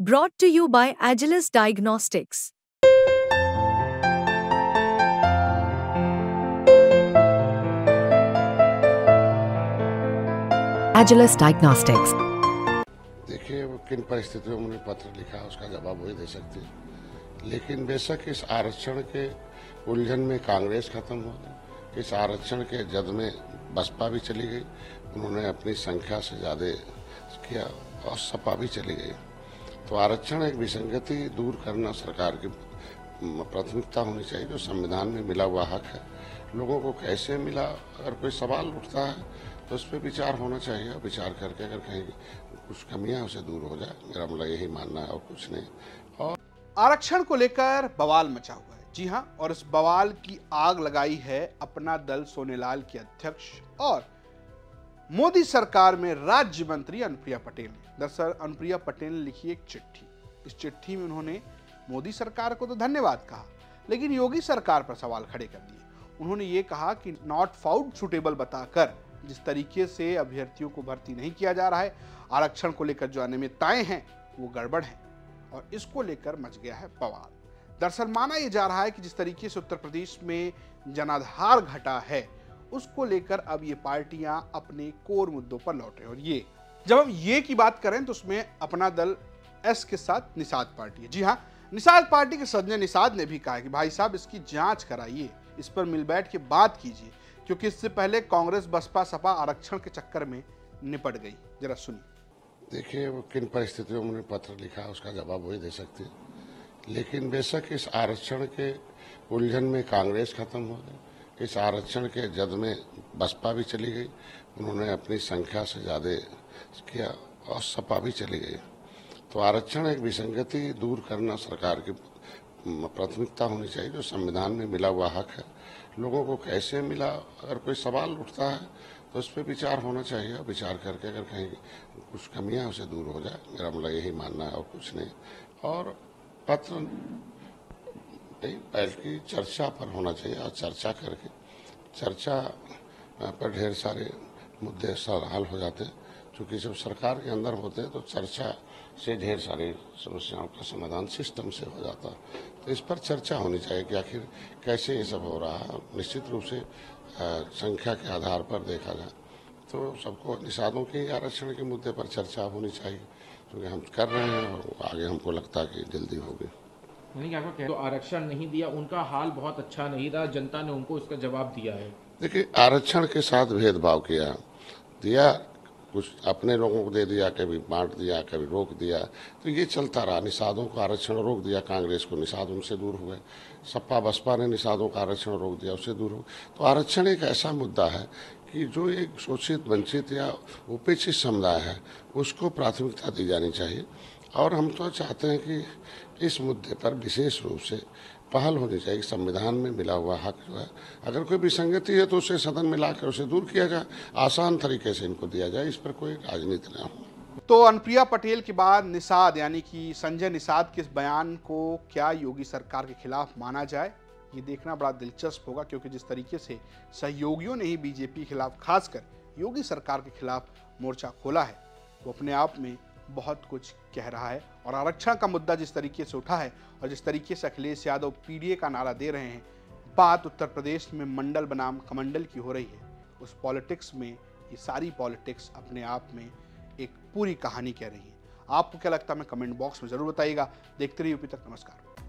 Brought to you by Agilus Diagnostics. Agilus Diagnostics. देखिए, वो किन परिस्थितियों में उन्हें पत्र लिखा उसका जवाब वही दे सकती है। लेकिन बेशक इस आरक्षण के उलझन में कांग्रेस खत्म हो गई, इस आरक्षण के जद में बसपा भी चली गई, उन्होंने अपनी संख्या से ज़्यादा किया और सपा भी चली गई। तो आरक्षण एक विसंगति दूर करना सरकार की प्राथमिकता होनी चाहिए। जो संविधान में मिला हुआ हक है, लोगों को कैसे मिला, अगर कोई सवाल उठता है तो उस पर विचार होना चाहिए। विचार करके अगर कहीं कुछ कमियां उसे दूर हो जाए, मेरा मतलब यही मानना है और कुछ नहीं। और आरक्षण को लेकर बवाल मचा हुआ है। जी हां, और इस बवाल की आग लगाई है अपना दल सोनेलाल के अध्यक्ष और मोदी सरकार में राज्य मंत्री अनुप्रिया पटेल ने। दरअसल अनुप्रिया पटेल ने लिखी एक चिट्ठी। इस चिट्ठी में उन्होंने मोदी सरकार को तो धन्यवाद कहा, लेकिन योगी सरकार पर सवाल खड़े कर दिए। उन्होंने ये कहा कि नॉट फाउंड सुटेबल बताकर जिस तरीके से अभ्यर्थियों को भर्ती नहीं किया जा रहा है, आरक्षण को लेकर जो अनियमितताएं हैं वो गड़बड़ हैं और इसको लेकर मच गया है बवाल। दरअसल माना यह जा रहा है कि जिस तरीके से उत्तर प्रदेश में जनाधार घटा है, उसको लेकर अब ये पार्टियां अपने कोर मुद्दों पर लौटे। और ये जब हम ये की बात करें तो उसमें अपना दल एस के साथ निषाद पार्टी है। जी हाँ, निषाद पार्टी के संजय निषाद ने भी कहा है कि भाई साहब इसकी जांच कराइए, इस पर मिल बैठ के बात कीजिए, क्योंकि इससे पहले कांग्रेस बसपा सपा आरक्षण के चक्कर में निपट गई। जरा सुनिए। देखिए, वो किन परिस्थितियों में उन्हें पत्र लिखा उसका जवाब वही दे सकती है। लेकिन बेशक इस आरक्षण के उलझन में कांग्रेस खत्म हो गई, इस आरक्षण के जद में बसपा भी चली गई, उन्होंने अपनी संख्या से ज़्यादा किया और सपा भी चली गई। तो आरक्षण एक विसंगति दूर करना सरकार की प्राथमिकता होनी चाहिए। जो संविधान में मिला हुआ हक है, लोगों को कैसे मिला, अगर कोई सवाल उठता है तो उस पर विचार होना चाहिए। विचार करके अगर कहीं कुछ कमियां उसे दूर हो जाए, मेरा मतलब यही मानना है और कुछ नहीं। और पत्र नहीं, पहल की चर्चा पर होना चाहिए और चर्चा करके चर्चा पर ढेर सारे मुद्दे हल हो जाते हैं। क्योंकि जब सरकार के अंदर होते हैं तो चर्चा से ढेर सारी समस्याओं का समाधान सिस्टम से हो जाता है। तो इस पर चर्चा होनी चाहिए कि आखिर कैसे ये सब हो रहा है। निश्चित रूप से संख्या के आधार पर देखा जाए तो सबको निषादों के आरक्षण के मुद्दे पर चर्चा होनी चाहिए, क्योंकि हम कर रहे हैं और आगे हमको लगता है कि जल्दी होगी। तो आरक्षण नहीं दिया, उनका हाल बहुत अच्छा नहीं रहा, जनता ने उनको इसका जवाब दिया है। देखिए, आरक्षण के साथ भेदभाव दिया, कुछ अपने लोगों को दे दिया, कभी बांट दिया, कभी रोक दिया, तो ये चलता रहा। निषादों को आरक्षण रोक दिया कांग्रेस को, निषाद उनसे दूर हुए। सपा बसपा ने निषादों का आरक्षण रोक दिया, उससे दूर हो। तो आरक्षण एक ऐसा मुद्दा है कि जो एक शोषित वंचित या उपेक्षित समुदाय है उसको प्राथमिकता दी जानी चाहिए। और हम तो चाहते हैं कि इस मुद्दे पर विशेष रूप से पहल होनी चाहिए। संविधान में मिला हुआ हक जो है, अगर कोई विसंगति है तो उसे सदन में लाकर उसे दूर किया जाए, आसान तरीके से इनको दिया जाए, इस पर कोई राजनीति न हो। तो अनुप्रिया पटेल के बाद निषाद यानी कि संजय निषाद के इस बयान को क्या योगी सरकार के खिलाफ माना जाए, ये देखना बड़ा दिलचस्प होगा। क्योंकि जिस तरीके से सहयोगियों ने ही बीजेपी के खिलाफ, खासकर योगी सरकार के खिलाफ मोर्चा खोला है, वो अपने आप में बहुत कुछ कह रहा है। और आरक्षण का मुद्दा जिस तरीके से उठा है और जिस तरीके से अखिलेश यादव पीडीए का नारा दे रहे हैं, बात उत्तर प्रदेश में मंडल बनाम कमंडल की हो रही है। उस पॉलिटिक्स में ये सारी पॉलिटिक्स अपने आप में एक पूरी कहानी कह रही है। आपको क्या लगता है, मैं कमेंट बॉक्स में जरूर बताइएगा। देखते रहिए यूपी तक। नमस्कार।